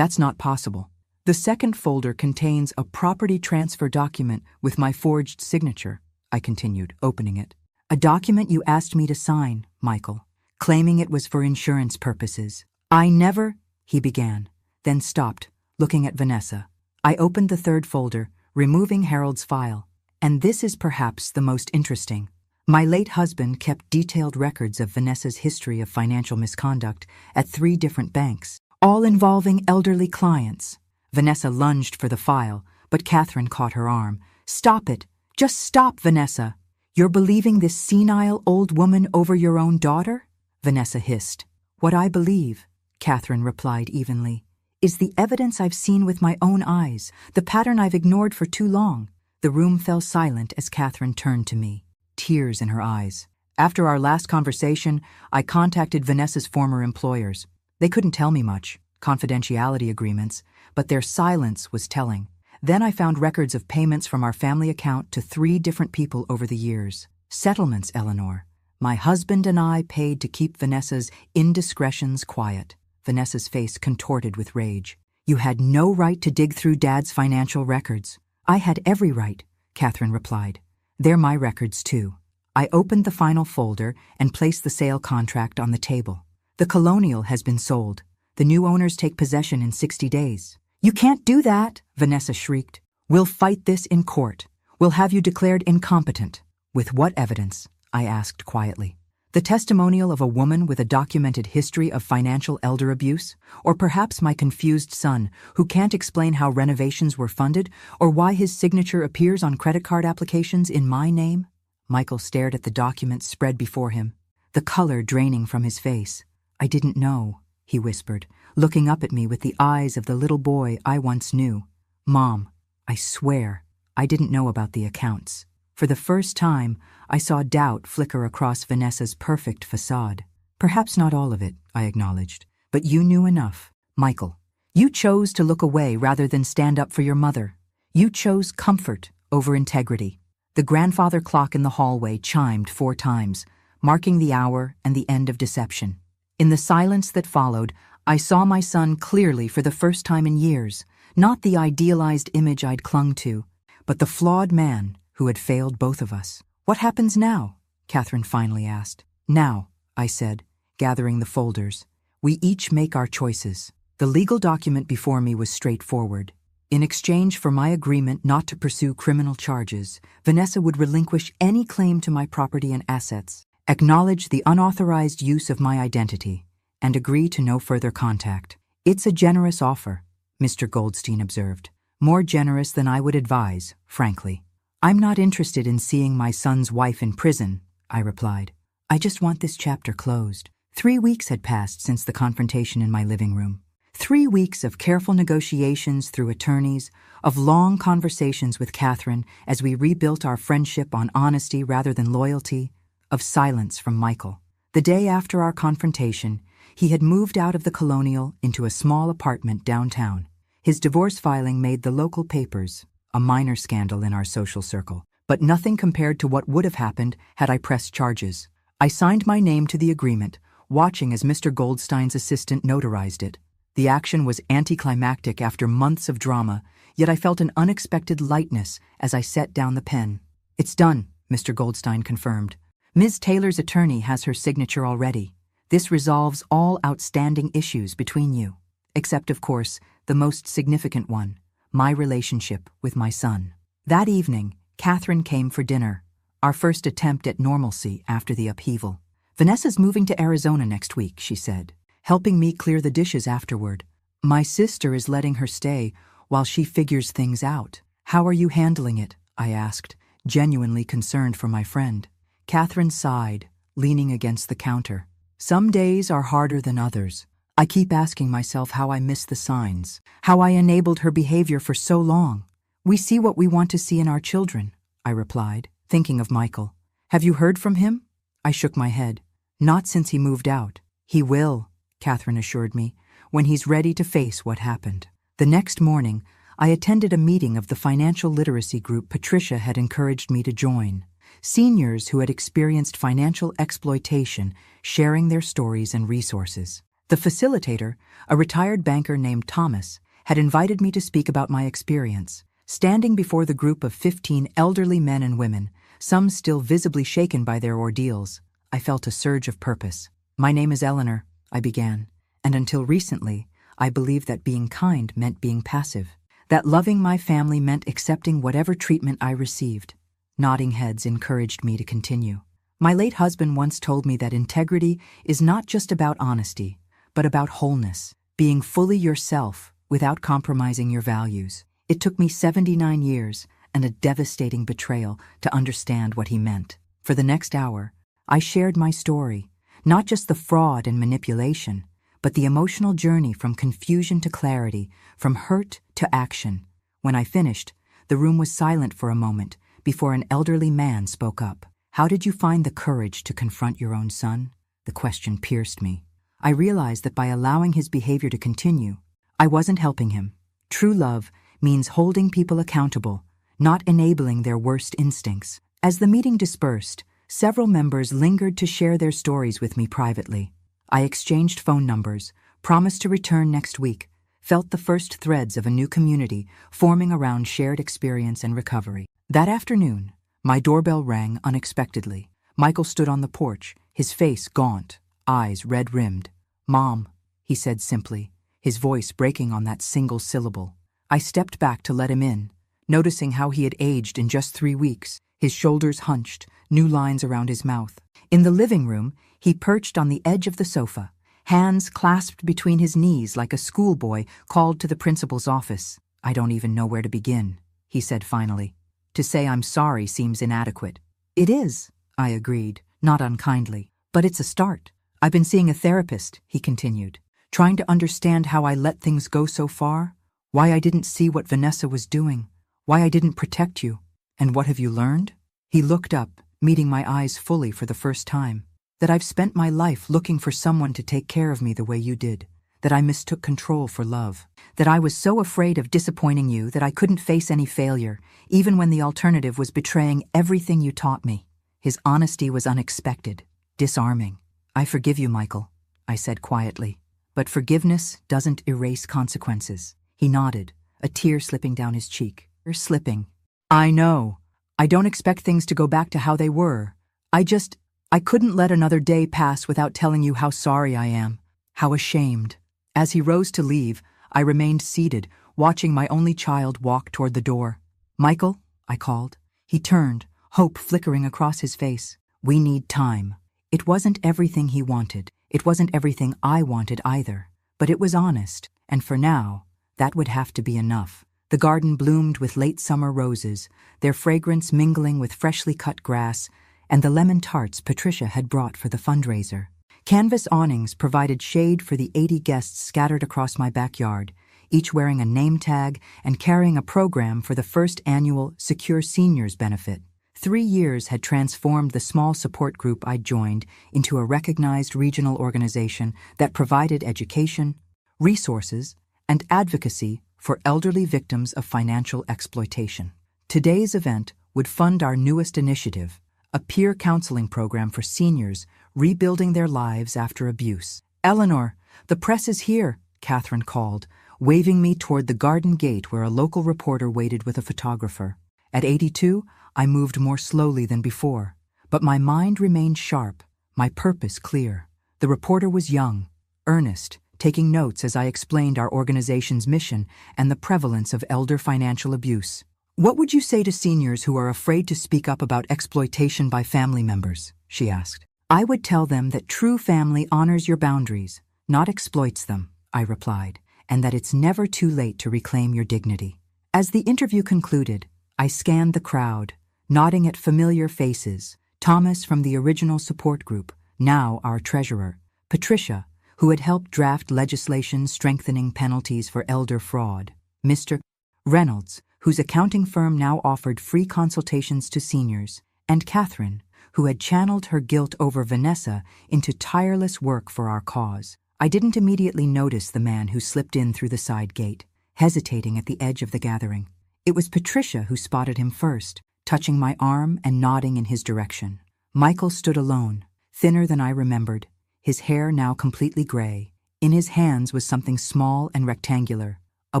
not possible." "The second folder contains a property transfer document with my forged signature," I continued, opening it. "A document you asked me to sign, Michael, claiming it was for insurance purposes." "I never," he began, then stopped, looking at Vanessa. I opened the third folder, removing Harold's file. "And this is perhaps the most interesting. My late husband kept detailed records of Vanessa's history of financial misconduct at 3 different banks, all involving elderly clients." Vanessa lunged for the file, but Catherine caught her arm. "Stop it. Just stop, Vanessa. You're believing this senile old woman over your own daughter?" Vanessa hissed. "What I believe," Catherine replied evenly, "is the evidence I've seen with my own eyes, the pattern I've ignored for too long." The room fell silent as Catherine turned to me, tears in her eyes. After our last conversation, I contacted Vanessa's former employers. They couldn't tell me much, confidentiality agreements, but their silence was telling. Then I found records of payments from our family account to 3 different people over the years. Settlements, Eleanor. My husband and I paid to keep Vanessa's indiscretions quiet. Vanessa's face contorted with rage. "You had no right to dig through Dad's financial records." "I had every right," Catherine replied. "They're my records, too." I opened the final folder and placed the sale contract on the table. "The Colonial has been sold. The new owners take possession in 60 days. "You can't do that," Vanessa shrieked. "We'll fight this in court. We'll have you declared incompetent." "With what evidence?" I asked quietly. "The testimonial of a woman with a documented history of financial elder abuse? Or perhaps my confused son, who can't explain how renovations were funded, or why his signature appears on credit card applications in my name?" Michael stared at the documents spread before him, the color draining from his face. "I didn't know," he whispered, looking up at me with the eyes of the little boy I once knew. "Mom, I swear, I didn't know about the accounts." For the first time, I saw doubt flicker across Vanessa's perfect facade. Perhaps not all of it, I acknowledged. But you knew enough. Michael, you chose to look away rather than stand up for your mother. You chose comfort over integrity. The grandfather clock in the hallway chimed 4 times, marking the hour and the end of deception. In the silence that followed, I saw my son clearly for the first time in years, not the idealized image I'd clung to, but the flawed man who had failed both of us. What happens now? Catherine finally asked. Now, I said, gathering the folders. We each make our choices. The legal document before me was straightforward. In exchange for my agreement not to pursue criminal charges, Vanessa would relinquish any claim to my property and assets, acknowledge the unauthorized use of my identity, and agree to no further contact. It's a generous offer, Mr. Goldstein observed. More generous than I would advise, frankly. I'm not interested in seeing my son's wife in prison, I replied. I just want this chapter closed. 3 weeks had passed since the confrontation in my living room. 3 weeks of careful negotiations through attorneys, of long conversations with Catherine as we rebuilt our friendship on honesty rather than loyalty, of silence from Michael. The day after our confrontation, he had moved out of the Colonial into a small apartment downtown. His divorce filing made the local papers, a minor scandal in our social circle, but nothing compared to what would have happened had I pressed charges. I signed my name to the agreement, watching as Mr. Goldstein's assistant notarized it. The action was anticlimactic after months of drama, yet I felt an unexpected lightness as I set down the pen. It's done, Mr. Goldstein confirmed. Ms. Taylor's attorney has her signature already. This resolves all outstanding issues between you, except, of course, the most significant one, my relationship with my son. That evening, Catherine came for dinner, our first attempt at normalcy after the upheaval. Vanessa's moving to Arizona next week, she said, helping me clear the dishes afterward. My sister is letting her stay while she figures things out. How are you handling it? I asked, genuinely concerned for my friend. Catherine sighed, leaning against the counter. Some days are harder than others. I keep asking myself how I missed the signs, how I enabled her behavior for so long. We see what we want to see in our children, I replied, thinking of Michael. Have you heard from him? I shook my head. Not since he moved out. He will, Catherine assured me, when he's ready to face what happened. The next morning, I attended a meeting of the financial literacy group Patricia had encouraged me to join. Seniors who had experienced financial exploitation sharing their stories and resources. The facilitator, a retired banker named Thomas, had invited me to speak about my experience. Standing before the group of 15 elderly men and women, some still visibly shaken by their ordeals, I felt a surge of purpose. My name is Eleanor, I began, and until recently, I believed that being kind meant being passive, that loving my family meant accepting whatever treatment I received. Nodding heads encouraged me to continue. My late husband once told me that integrity is not just about honesty, but about wholeness, being fully yourself without compromising your values. It took me 79 years and a devastating betrayal to understand what he meant. For the next hour, I shared my story, not just the fraud and manipulation, but the emotional journey from confusion to clarity, from hurt to action. When I finished, the room was silent for a moment before an elderly man spoke up. How did you find the courage to confront your own son? The question pierced me. I realized that by allowing his behavior to continue, I wasn't helping him. True love means holding people accountable, not enabling their worst instincts. As the meeting dispersed, several members lingered to share their stories with me privately. I exchanged phone numbers, promised to return next week, felt the first threads of a new community forming around shared experience and recovery. That afternoon, my doorbell rang unexpectedly. Michael stood on the porch, his face gaunt, eyes red-rimmed. "Mom," he said simply, his voice breaking on that single syllable. I stepped back to let him in, noticing how he had aged in just 3 weeks, his shoulders hunched, new lines around his mouth. In the living room, he perched on the edge of the sofa, hands clasped between his knees like a schoolboy called to the principal's office. "I don't even know where to begin," he said finally. "To say I'm sorry seems inadequate." "It is," I agreed, not unkindly, "but it's a start. I've been seeing a therapist," he continued, "trying to understand how I let things go so far, why I didn't see what Vanessa was doing, why I didn't protect you. And what have you learned?" He looked up, meeting my eyes fully for the first time. That I've spent my life looking for someone to take care of me the way you did. That I mistook control for love. That I was so afraid of disappointing you that I couldn't face any failure, even when the alternative was betraying everything you taught me. His honesty was unexpected, disarming. I forgive you, Michael, I said quietly. But forgiveness doesn't erase consequences. He nodded, a tear slipping down his cheek. You're slipping. I know. I don't expect things to go back to how they were. I couldn't let another day pass without telling you how sorry I am, how ashamed. As he rose to leave, I remained seated, watching my only child walk toward the door. Michael, I called. He turned, hope flickering across his face. We need time. It wasn't everything he wanted. It wasn't everything I wanted either. But it was honest, and for now, that would have to be enough. The garden bloomed with late summer roses, their fragrance mingling with freshly cut grass, and the lemon tarts Patricia had brought for the fundraiser. Canvas awnings provided shade for the 80 guests scattered across my backyard, each wearing a name tag and carrying a program for the first annual Secure Seniors benefit. 3 years had transformed the small support group I'd joined into a recognized regional organization that provided education, resources, and advocacy for elderly victims of financial exploitation. Today's event would fund our newest initiative, a peer counseling program for seniors rebuilding their lives after abuse. Eleanor, the press is here, Catherine called, waving me toward the garden gate where a local reporter waited with a photographer. At 82, I moved more slowly than before, but my mind remained sharp, my purpose clear. The reporter was young, earnest, taking notes as I explained our organization's mission and the prevalence of elder financial abuse. What would you say to seniors who are afraid to speak up about exploitation by family members? She asked. I would tell them that true family honors your boundaries, not exploits them, I replied, and that it's never too late to reclaim your dignity. As the interview concluded, I scanned the crowd, nodding at familiar faces. Thomas from the original support group, now our treasurer, Patricia, who had helped draft legislation strengthening penalties for elder fraud, Mr. Reynolds, whose accounting firm now offered free consultations to seniors, and Catherine, who had channeled her guilt over Vanessa into tireless work for our cause. I didn't immediately notice the man who slipped in through the side gate, hesitating at the edge of the gathering. It was Patricia who spotted him first, touching my arm and nodding in his direction. Michael stood alone, thinner than I remembered, his hair now completely gray. In his hands was something small and rectangular, a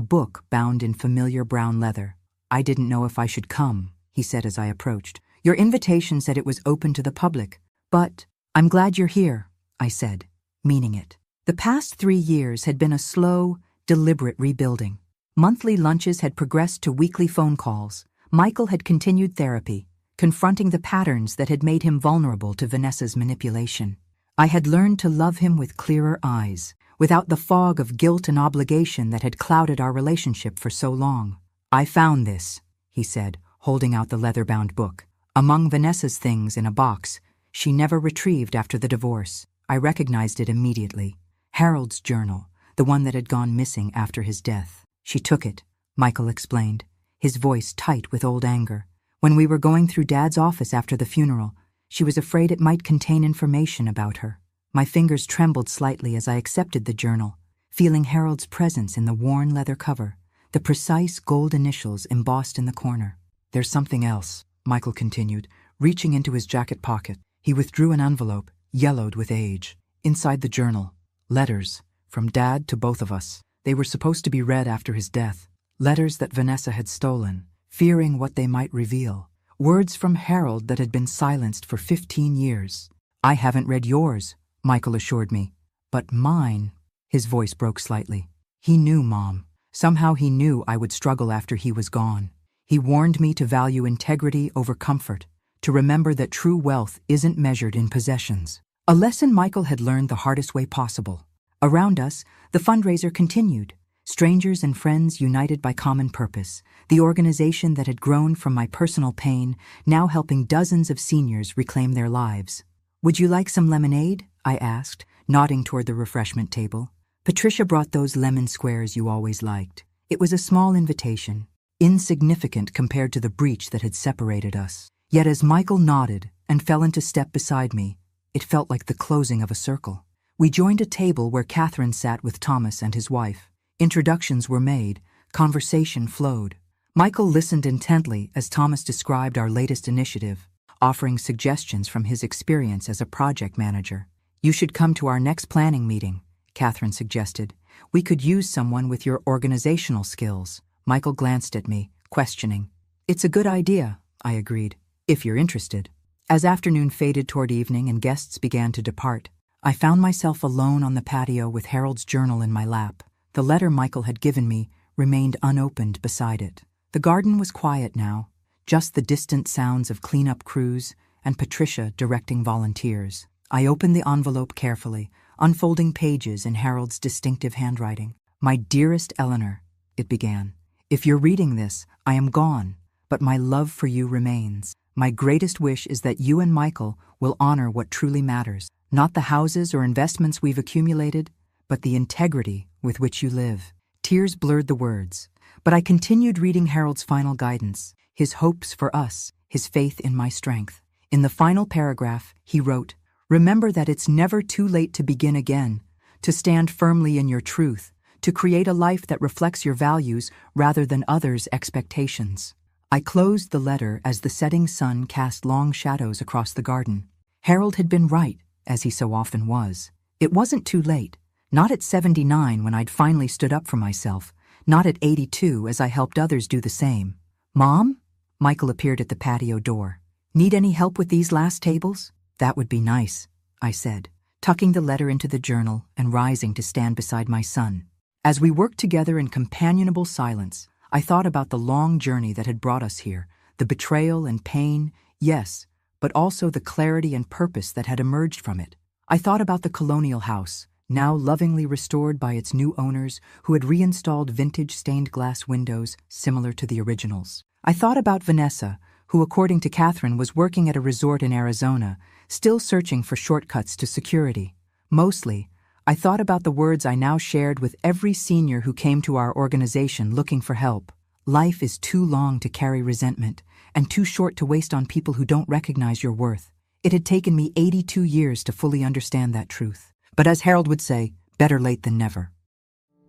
book bound in familiar brown leather. I didn't know if I should come, he said as I approached. Your invitation said it was open to the public, but I'm glad you're here, I said, meaning it. The past 3 years had been a slow, deliberate rebuilding. Monthly lunches had progressed to weekly phone calls. Michael had continued therapy, confronting the patterns that had made him vulnerable to Vanessa's manipulation. I had learned to love him with clearer eyes, without the fog of guilt and obligation that had clouded our relationship for so long. I found this, he said, holding out the leather-bound book. Among Vanessa's things in a box she never retrieved after the divorce. I recognized it immediately. Harold's journal, the one that had gone missing after his death. She took it, Michael explained, his voice tight with old anger. When we were going through Dad's office after the funeral, she was afraid it might contain information about her. My fingers trembled slightly as I accepted the journal, feeling Harold's presence in the worn leather cover, the precise gold initials embossed in the corner. There's something else, Michael continued, reaching into his jacket pocket. He withdrew an envelope, yellowed with age. Inside the journal, letters, from Dad to both of us. They were supposed to be read after his death. Letters that Vanessa had stolen, fearing what they might reveal. Words from Harold that had been silenced for 15 years. I haven't read yours, Michael assured me. But mine, his voice broke slightly. He knew, Mom. Somehow he knew I would struggle after he was gone. He warned me to value integrity over comfort, to remember that true wealth isn't measured in possessions. A lesson Michael had learned the hardest way possible. Around us, the fundraiser continued. Strangers and friends united by common purpose, the organization that had grown from my personal pain, now helping dozens of seniors reclaim their lives. Would you like some lemonade? I asked, nodding toward the refreshment table. Patricia brought those lemon squares you always liked. It was a small invitation, insignificant compared to the breach that had separated us. Yet as Michael nodded and fell into step beside me, It felt like the closing of a circle. We joined a table where Catherine sat with Thomas and his wife. Introductions were made, conversation flowed. Michael listened intently as Thomas described our latest initiative, offering suggestions from his experience as a project manager. "You should come to our next planning meeting," Catherine suggested. "We could use someone with your organizational skills." Michael glanced at me, questioning. "It's a good idea," I agreed, "if you're interested." As afternoon faded toward evening and guests began to depart, I found myself alone on the patio with Harold's journal in my lap. The letter Michael had given me remained unopened beside it. The garden was quiet now, just the distant sounds of cleanup crews and Patricia directing volunteers. I opened the envelope carefully, unfolding pages in Harold's distinctive handwriting. "My dearest Eleanor," it began, "if you're reading this, I am gone, but my love for you remains. My greatest wish is that you and Michael will honor what truly matters, not the houses or investments we've accumulated, but the integrity with which you live." Tears blurred the words, but I continued reading Harold's final guidance, his hopes for us, his faith in my strength. In the final paragraph, he wrote, "Remember that it's never too late to begin again, to stand firmly in your truth, to create a life that reflects your values rather than others' expectations." I closed the letter as the setting sun cast long shadows across the garden. Harold had been right, as he so often was. It wasn't too late, not at 79 when I'd finally stood up for myself, not at 82 as I helped others do the same. "Mom?" Michael appeared at the patio door. "Need any help with these last tables?" "That would be nice," I said, tucking the letter into the journal and rising to stand beside my son. As we worked together in companionable silence, I thought about the long journey that had brought us here, the betrayal and pain, yes, but also the clarity and purpose that had emerged from it. I thought about the colonial house, now lovingly restored by its new owners who had reinstalled vintage stained glass windows similar to the originals. I thought about Vanessa, who according to Catherine was working at a resort in Arizona, still searching for shortcuts to security. Mostly, I thought about the words I now shared with every senior who came to our organization looking for help. Life is too long to carry resentment, and too short to waste on people who don't recognize your worth. It had taken me 82 years to fully understand that truth. But as Harold would say, better late than never.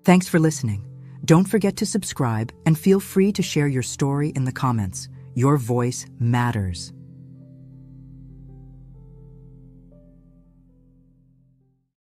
Thanks for listening. Don't forget to subscribe and feel free to share your story in the comments. Your voice matters.